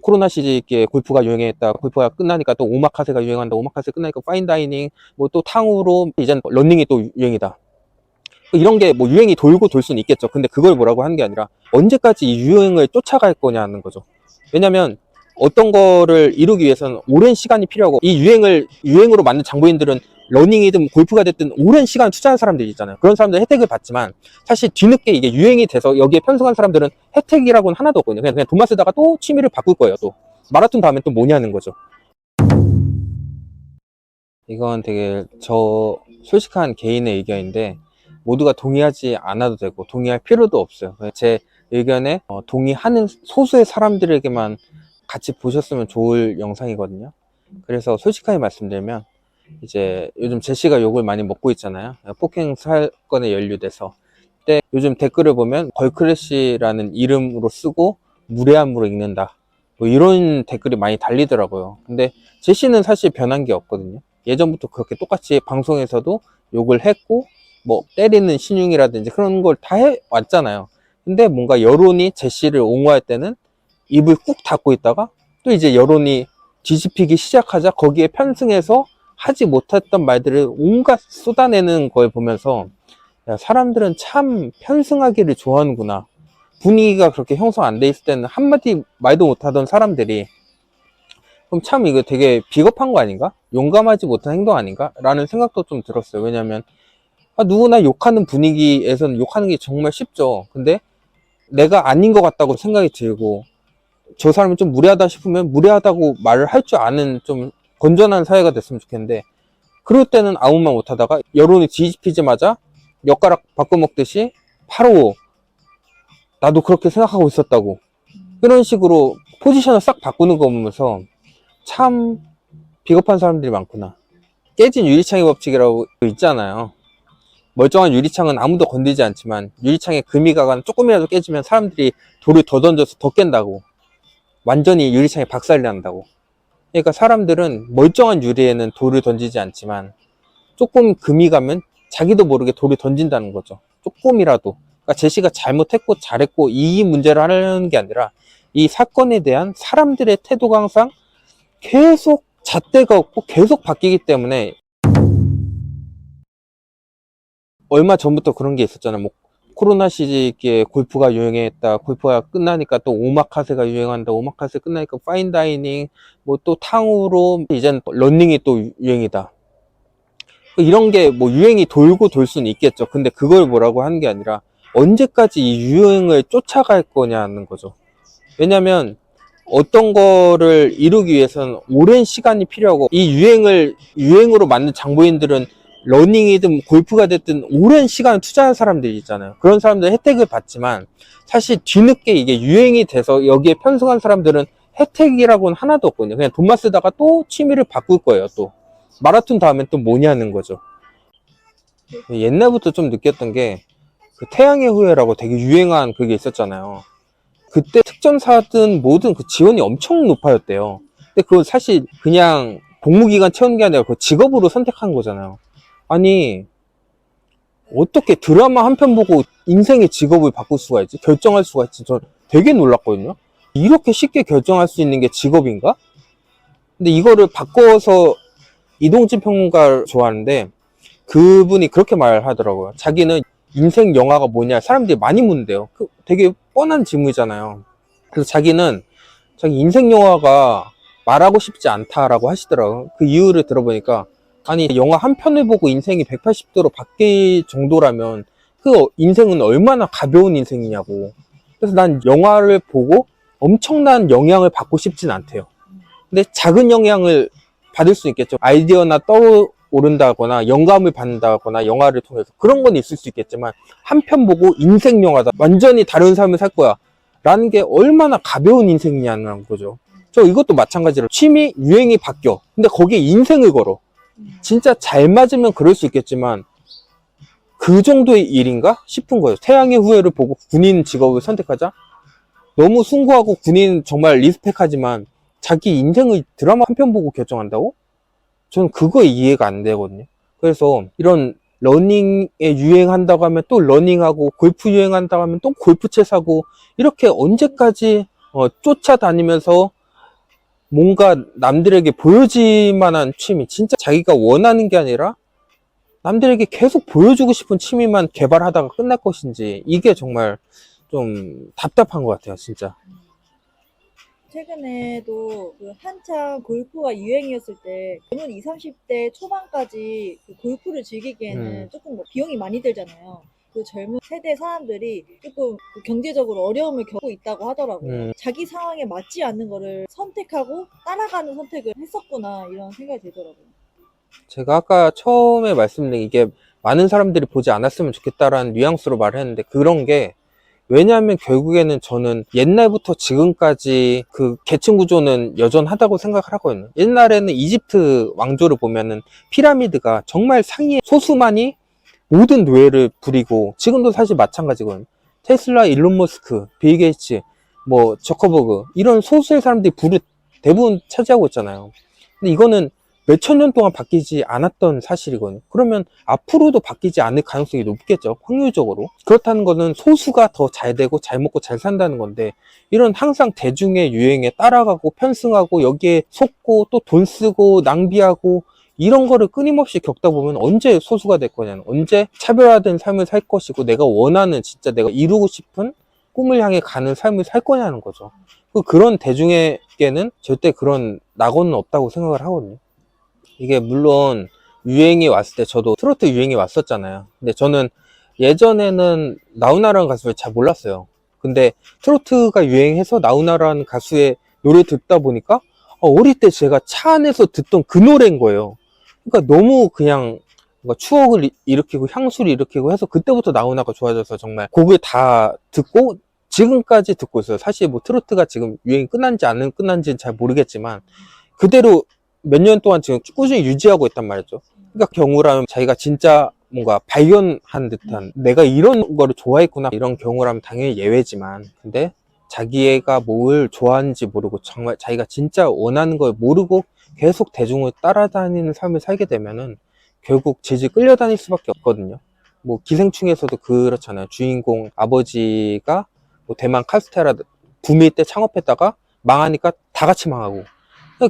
코로나 시기에 골프가 유행했다. 골프가 끝나니까 또 오마카세가 유행한다. 오마카세 끝나니까 파인다이닝, 뭐 또 탕후루, 이젠 러닝이 또 유행이다. 이런 게 뭐 유행이 돌고 돌 수는 있겠죠. 근데 그걸 뭐라고 하는 게 아니라 언제까지 이 유행을 쫓아갈 거냐는 거죠. 왜냐면 어떤 거를 이루기 위해서는 오랜 시간이 필요하고, 이 유행으로 만든 장부인들은 러닝이든 골프가 됐든 오랜 시간을 투자한 사람들이 있잖아요. 그런 사람들 혜택을 받지만, 사실 뒤늦게 이게 유행이 돼서 여기에 편승한 사람들은 혜택이라고는 하나도 없거든요. 그냥 돈만 쓰다가 또 취미를 바꿀 거예요. 또 마라톤 다음에 또 뭐냐는 거죠. 이건 되게 저 솔직한 개인의 의견인데, 모두가 동의하지 않아도 되고 동의할 필요도 없어요. 제 의견에 동의하는 소수의 사람들에게만 같이 보셨으면 좋을 영상이거든요. 그래서 솔직하게 말씀드리면, 이제 요즘 제시가 욕을 많이 먹고 있잖아요. 폭행 사건에 연루돼서. 근데 요즘 댓글을 보면 걸크래쉬라는 이름으로 쓰고 무례함으로 읽는다, 뭐 이런 댓글이 많이 달리더라고요. 근데 제시는 사실 변한 게 없거든요. 예전부터 그렇게 똑같이 방송에서도 욕을 했고, 뭐 때리는 신용이라든지 그런 걸 다 해왔잖아요. 근데 뭔가 여론이 제시를 옹호할 때는 입을 꾹 닫고 있다가, 또 이제 여론이 뒤집히기 시작하자 거기에 편승해서 하지 못했던 말들을 온갖 쏟아내는 걸 보면서, 야, 사람들은 참 편승하기를 좋아하는구나. 분위기가 그렇게 형성 안 돼 있을 때는 한마디 말도 못하던 사람들이, 그럼 참 이거 되게 비겁한 거 아닌가? 용감하지 못한 행동 아닌가? 라는 생각도 좀 들었어요. 왜냐면 누구나 욕하는 분위기에서는 욕하는 게 정말 쉽죠. 근데 내가 아닌 것 같다고 생각이 들고, 저 사람이 좀 무례하다 싶으면 무례하다고 말을 할 줄 아는 좀 건전한 사회가 됐으면 좋겠는데, 그럴 때는 아무 말 못하다가 여론이 뒤집히자마자 엿가락 바꿔먹듯이 바로 나도 그렇게 생각하고 있었다고, 이런 식으로 포지션을 싹 바꾸는 거 보면서 참 비겁한 사람들이 많구나. 깨진 유리창의 법칙이라고 있잖아요. 멀쩡한 유리창은 아무도 건드리지 않지만 유리창에 금이 가거나 조금이라도 깨지면 사람들이 돌을 더 던져서 더 깬다고, 완전히 유리창이 박살이 난다고. 그러니까 사람들은 멀쩡한 유리에는 돌을 던지지 않지만 조금 금이 가면 자기도 모르게 돌을 던진다는 거죠. 조금이라도. 그러니까 제시가 잘못했고 잘했고 이 문제를 하려는 게 아니라, 이 사건에 대한 사람들의 태도가 항상 계속 잣대가 없고 계속 바뀌기 때문에, 얼마 전부터 그런 게 있었잖아요. 뭐 코로나 시기에 골프가 유행했다. 골프가 끝나니까 또 오마카세가 유행한다. 오마카세 끝나니까 파인다이닝, 뭐 또 탕후루, 이젠 러닝이 또 유행이다. 이런 게 뭐 유행이 돌고 돌 수는 있겠죠. 근데 그걸 뭐라고 하는 게 아니라 언제까지 이 유행을 쫓아갈 거냐는 거죠. 왜냐면 어떤 거를 이루기 위해서는 오랜 시간이 필요하고, 이 유행으로 만든 장부인들은 러닝이든 골프가 됐든 오랜 시간을 투자한 사람들이 있잖아요. 그런 사람들 혜택을 받지만, 사실 뒤늦게 이게 유행이 돼서 여기에 편승한 사람들은 혜택이라고는 하나도 없거든요. 그냥 돈만 쓰다가 또 취미를 바꿀 거예요. 또 마라톤 다음엔 또 뭐냐는 거죠. 옛날부터 좀 느꼈던 게, 그 태양의 후예라고 되게 유행한 그게 있었잖아요. 그때 특전사든 뭐든 그 지원이 엄청 높아졌대요. 근데 그건 사실 그냥 복무기간 채우는 게 아니라 그 직업으로 선택한 거잖아요. 아니, 어떻게 드라마 한 편 보고 인생의 직업을 바꿀 수가 있지? 결정할 수가 있지? 저 되게 놀랐거든요. 이렇게 쉽게 결정할 수 있는 게 직업인가? 근데 이거를 바꿔서, 이동진 평론가를 좋아하는데 그분이 그렇게 말하더라고요. 자기는 인생 영화가 뭐냐 사람들이 많이 묻는데요. 그 되게 뻔한 질문이잖아요. 그래서 자기는 자기 인생 영화가 말하고 싶지 않다라고 하시더라고요. 그 이유를 들어보니까, 아니 영화 한 편을 보고 인생이 180도로 바뀔 정도라면 그 인생은 얼마나 가벼운 인생이냐고. 그래서 난 영화를 보고 엄청난 영향을 받고 싶진 않대요. 근데 작은 영향을 받을 수 있겠죠. 아이디어나 떠오른다거나 영감을 받는다거나 영화를 통해서 그런 건 있을 수 있겠지만, 한 편 보고 인생 영화다, 완전히 다른 삶을 살 거야 라는 게 얼마나 가벼운 인생이냐는 거죠. 저 이것도 마찬가지로 취미 유행이 바뀌어. 근데 거기에 인생을 걸어. 진짜 잘 맞으면 그럴 수 있겠지만 그 정도의 일인가 싶은 거예요. 태양의 후예를 보고 군인 직업을 선택하자? 너무 숭고하고 군인 정말 리스펙하지만 자기 인생의 드라마 한 편 보고 결정한다고? 저는 그거 이해가 안 되거든요. 그래서 이런 러닝에 유행한다고 하면 또 러닝하고, 골프 유행한다고 하면 또 골프채 사고, 이렇게 언제까지 쫓아다니면서 뭔가 남들에게 보여질 만한 취미, 진짜 자기가 원하는 게 아니라 남들에게 계속 보여주고 싶은 취미만 개발하다가 끝날 것인지, 이게 정말 좀 답답한 것 같아요, 진짜. 최근에도 그 한창 골프가 유행이었을 때 젊은 20, 30대 초반까지 그 골프를 즐기기에는 음, 조금 뭐 비용이 많이 들잖아요. 그 젊은 세대 사람들이 조금 그 경제적으로 어려움을 겪고 있다고 하더라고요. 음, 자기 상황에 맞지 않는 거를 선택하고 따라가는 선택을 했었구나 이런 생각이 들더라고요. 제가 아까 처음에 말씀드린 이게 많은 사람들이 보지 않았으면 좋겠다라는 뉘앙스로 말을 했는데, 그런 게 왜냐하면 결국에는 저는 옛날부터 지금까지 그 계층 구조는 여전하다고 생각을 하거든요. 옛날에는 이집트 왕조를 보면은 피라미드가 정말 상위 소수만이 모든 노예를 부리고, 지금도 사실 마찬가지거든요. 테슬라, 일론 머스크, 빌 게이츠, 뭐 저커버그, 이런 소수의 사람들이 부를 대부분 차지하고 있잖아요. 근데 이거는 몇천 년 동안 바뀌지 않았던 사실이거든요. 그러면 앞으로도 바뀌지 않을 가능성이 높겠죠, 확률적으로. 그렇다는 거는 소수가 더 잘 되고 잘 먹고 잘 산다는 건데, 이런 항상 대중의 유행에 따라가고 편승하고 여기에 속고 또 돈 쓰고 낭비하고 이런 거를 끊임없이 겪다 보면 언제 소수가 될 거냐는, 언제 차별화된 삶을 살 것이고 내가 원하는, 진짜 내가 이루고 싶은 꿈을 향해 가는 삶을 살 거냐는 거죠. 그런 대중에게는 절대 그런 낙오는 없다고 생각을 하거든요. 이게 물론 유행이 왔을 때, 저도 트로트 유행이 왔었잖아요. 근데 저는 예전에는 나훈아라는 가수를 잘 몰랐어요. 근데 트로트가 유행해서 나훈아라는 가수의 노래 듣다 보니까 어릴 때 제가 차 안에서 듣던 그 노래인 거예요. 그러니까 너무 그냥 뭔가 추억을 일으키고 향수를 일으키고 해서 그때부터 나훈아가 좋아져서 정말 곡을 다 듣고 지금까지 듣고 있어요. 사실 뭐 트로트가 지금 유행이 끝난지 안 끝난지는 잘 모르겠지만 그대로 몇 년 동안 지금 꾸준히 유지하고 있단 말이죠. 그러니까 경우라면 자기가 진짜 뭔가 발견한 듯한, 내가 이런 거를 좋아했구나, 이런 경우라면 당연히 예외지만, 근데 자기가 뭘 좋아하는지 모르고 정말 자기가 진짜 원하는 걸 모르고 계속 대중을 따라다니는 삶을 살게 되면은 결국 질질 끌려다닐 수밖에 없거든요. 뭐 기생충에서도 그렇잖아요. 주인공 아버지가 뭐 대만 카스테라 붐일 때 창업했다가 망하니까 다 같이 망하고,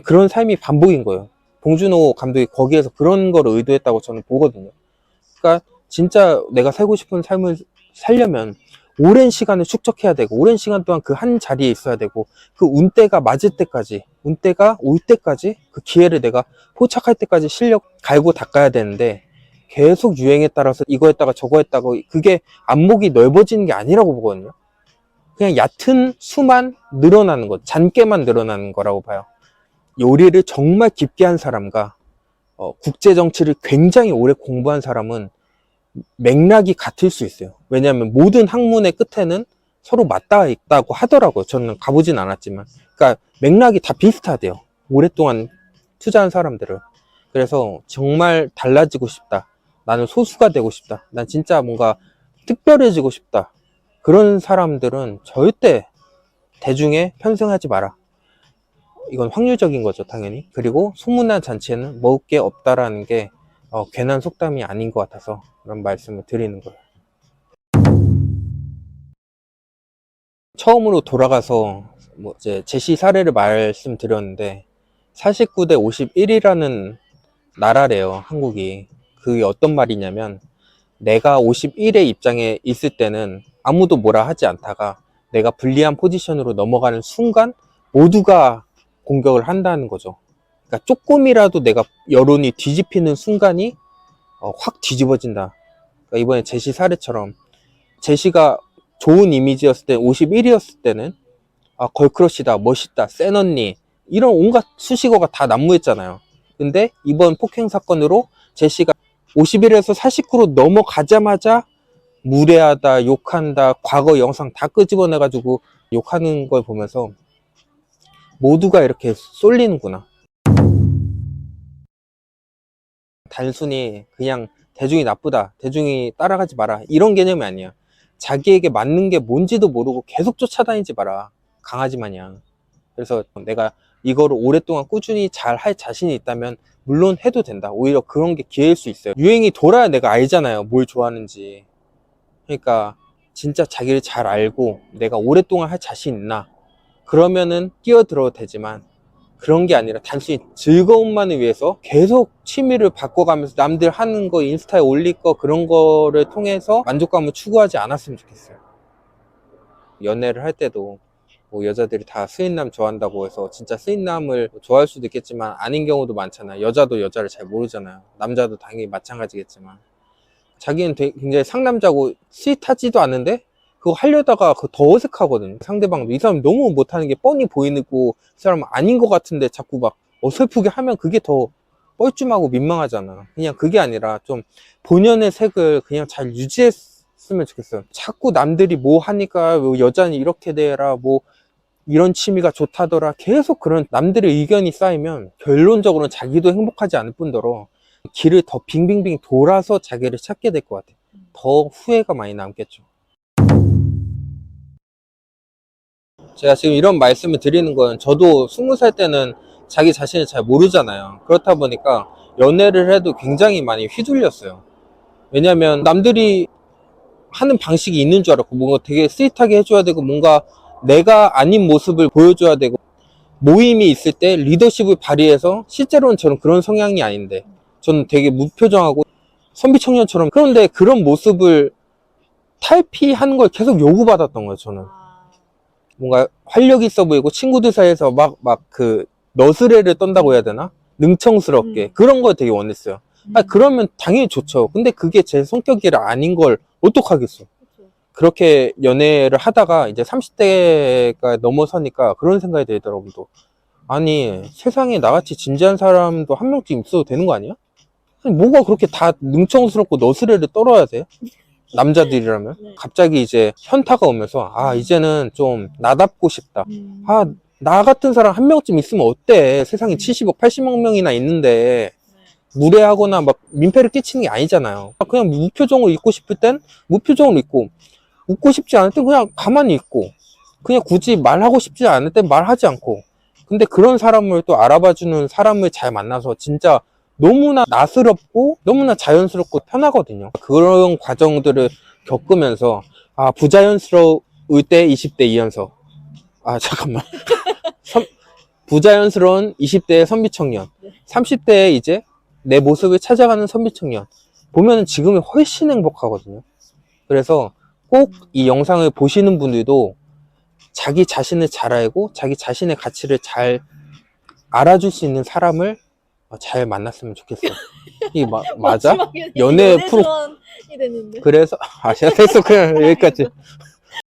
그런 삶이 반복인 거예요. 봉준호 감독이 거기에서 그런 거를 의도했다고 저는 보거든요. 그러니까 진짜 내가 살고 싶은 삶을 살려면 오랜 시간을 축적해야 되고, 오랜 시간 동안 그 한 자리에 있어야 되고, 그 운때가 맞을 때까지, 운때가 올 때까지, 그 기회를 내가 포착할 때까지 실력 갈고 닦아야 되는데, 계속 유행에 따라서 이거 했다가 저거 했다가, 그게 안목이 넓어지는 게 아니라고 보거든요. 그냥 얕은 수만 늘어나는 것, 잔깨만 늘어나는 거라고 봐요. 요리를 정말 깊게 한 사람과 국제 정치를 굉장히 오래 공부한 사람은 맥락이 같을 수 있어요. 왜냐하면 모든 학문의 끝에는 서로 맞닿아 있다고 하더라고요. 저는 가보진 않았지만. 그러니까 맥락이 다 비슷하대요. 오랫동안 투자한 사람들을. 그래서 정말 달라지고 싶다. 나는 소수가 되고 싶다. 난 진짜 뭔가 특별해지고 싶다. 그런 사람들은 절대 대중에 편승하지 마라. 이건 확률적인 거죠, 당연히. 그리고 소문난 잔치에는 먹을 게 없다라는 게 괜한 속담이 아닌 것 같아서 그런 말씀을 드리는 거예요. 처음으로 돌아가서 뭐 이제 제시 사례를 말씀드렸는데, 49대 51이라는 나라래요, 한국이. 그게 어떤 말이냐면, 내가 51의 입장에 있을 때는 아무도 뭐라 하지 않다가 내가 불리한 포지션으로 넘어가는 순간 모두가 공격을 한다는 거죠. 그러니까 조금이라도 내가 여론이 뒤집히는 순간이 확 뒤집어진다. 그러니까 이번에 제시 사례처럼 제시가 좋은 이미지였을 때, 51이었을 때는 걸크러쉬다, 멋있다, 센 언니, 이런 온갖 수식어가 다 난무했잖아요. 근데 이번 폭행 사건으로 제시가 51에서 49로 넘어가자마자 무례하다, 욕한다, 과거 영상 다 끄집어내가지고 욕하는 걸 보면서 모두가 이렇게 쏠리는구나. 단순히 그냥 대중이 나쁘다, 대중이 따라가지 마라, 이런 개념이 아니야. 자기에게 맞는 게 뭔지도 모르고 계속 쫓아다니지 마라, 강아지 마냥. 그래서 내가 이거를 오랫동안 꾸준히 잘 할 자신이 있다면 물론 해도 된다. 오히려 그런 게 기회일 수 있어요. 유행이 돌아야 내가 알잖아요, 뭘 좋아하는지. 그러니까 진짜 자기를 잘 알고 내가 오랫동안 할 자신 있나, 그러면은 끼어들어도 되지만, 그런 게 아니라 단순히 즐거움만을 위해서 계속 취미를 바꿔가면서 남들 하는 거 인스타에 올릴 거 그런 거를 통해서 만족감을 추구하지 않았으면 좋겠어요. 연애를 할 때도 뭐 여자들이 다 스윗남 좋아한다고 해서 진짜 스윗남을 좋아할 수도 있겠지만 아닌 경우도 많잖아요. 여자도 여자를 잘 모르잖아요. 남자도 당연히 마찬가지겠지만 자기는 굉장히 상남자고 스윗하지도 않은데 그거 하려다가 그거 더 어색하거든요. 상대방도 이 사람 너무 못하는 게 뻔히 보이고 이 사람은 아닌 것 같은데 자꾸 막 어설프게 하면 그게 더 뻘쭘하고 민망하잖아. 그냥 그게 아니라 좀 본연의 색을 그냥 잘 유지했으면 좋겠어요. 자꾸 남들이 뭐 하니까 뭐 여자는 이렇게 되라 뭐 이런 취미가 좋다더라 계속 그런 남들의 의견이 쌓이면 결론적으로는 자기도 행복하지 않을 뿐더러 길을 더 빙빙빙 돌아서 자기를 찾게 될 것 같아요. 더 후회가 많이 남겠죠. 제가 지금 이런 말씀을 드리는 건 저도 20살 때는 자기 자신을 잘 모르잖아요. 그렇다 보니까 연애를 해도 굉장히 많이 휘둘렸어요. 왜냐면 남들이 하는 방식이 있는 줄 알았고 뭔가 되게 스윗하게 해줘야 되고 뭔가 내가 아닌 모습을 보여줘야 되고 모임이 있을 때 리더십을 발휘해서 실제로는 저는 그런 성향이 아닌데 저는 되게 무표정하고 선비청년처럼 그런데 그런 모습을 탈피하는 걸 계속 요구받았던 거예요. 저는 뭔가 활력 있어 보이고 친구들 사이에서 막 그 너스레를 떤다고 해야 되나? 능청스럽게 그런 걸 되게 원했어요. 그러면 당연히 좋죠. 근데 그게 제 성격이 아닌 걸 어떡하겠어. 그렇게 연애를 하다가 이제 30대가 넘어서니까 그런 생각이 들더라고요. 또. 아니 세상에 나같이 진지한 사람도 한 명쯤 있어도 되는 거 아니야? 아니, 뭐가 그렇게 다 능청스럽고 너스레를 떨어야 돼? 남자들이라면? 네. 갑자기 이제 현타가 오면서 아 이제는 좀 나답고 싶다. 아 나 같은 사람 한 명쯤 있으면 어때? 세상에 70억 80억 명이나 있는데 무례하거나 막 민폐를 끼치는 게 아니잖아요. 그냥 무표정으로 있고 싶을 땐 무표정으로 있고 웃고 싶지 않을 땐 그냥 가만히 있고 그냥 굳이 말하고 싶지 않을 땐 말하지 않고 근데 그런 사람을 또 알아봐주는 사람을 잘 만나서 진짜 너무나 나스럽고 너무나 자연스럽고 편하거든요. 그런 과정들을 겪으면서 아 부자연스러울 때 20대 이현석 아 잠깐만 부자연스러운 20대의 선비청년 30대에 이제 내 모습을 찾아가는 선비청년 보면 지금이 훨씬 행복하거든요. 그래서 꼭 이 영상을 보시는 분들도 자기 자신을 잘 알고 자기 자신의 가치를 잘 알아줄 수 있는 사람을 잘 만났으면 좋겠어요. 이 맞아? 연애 프로 소원이 됐는데. 그래서 됐어 그냥 여기까지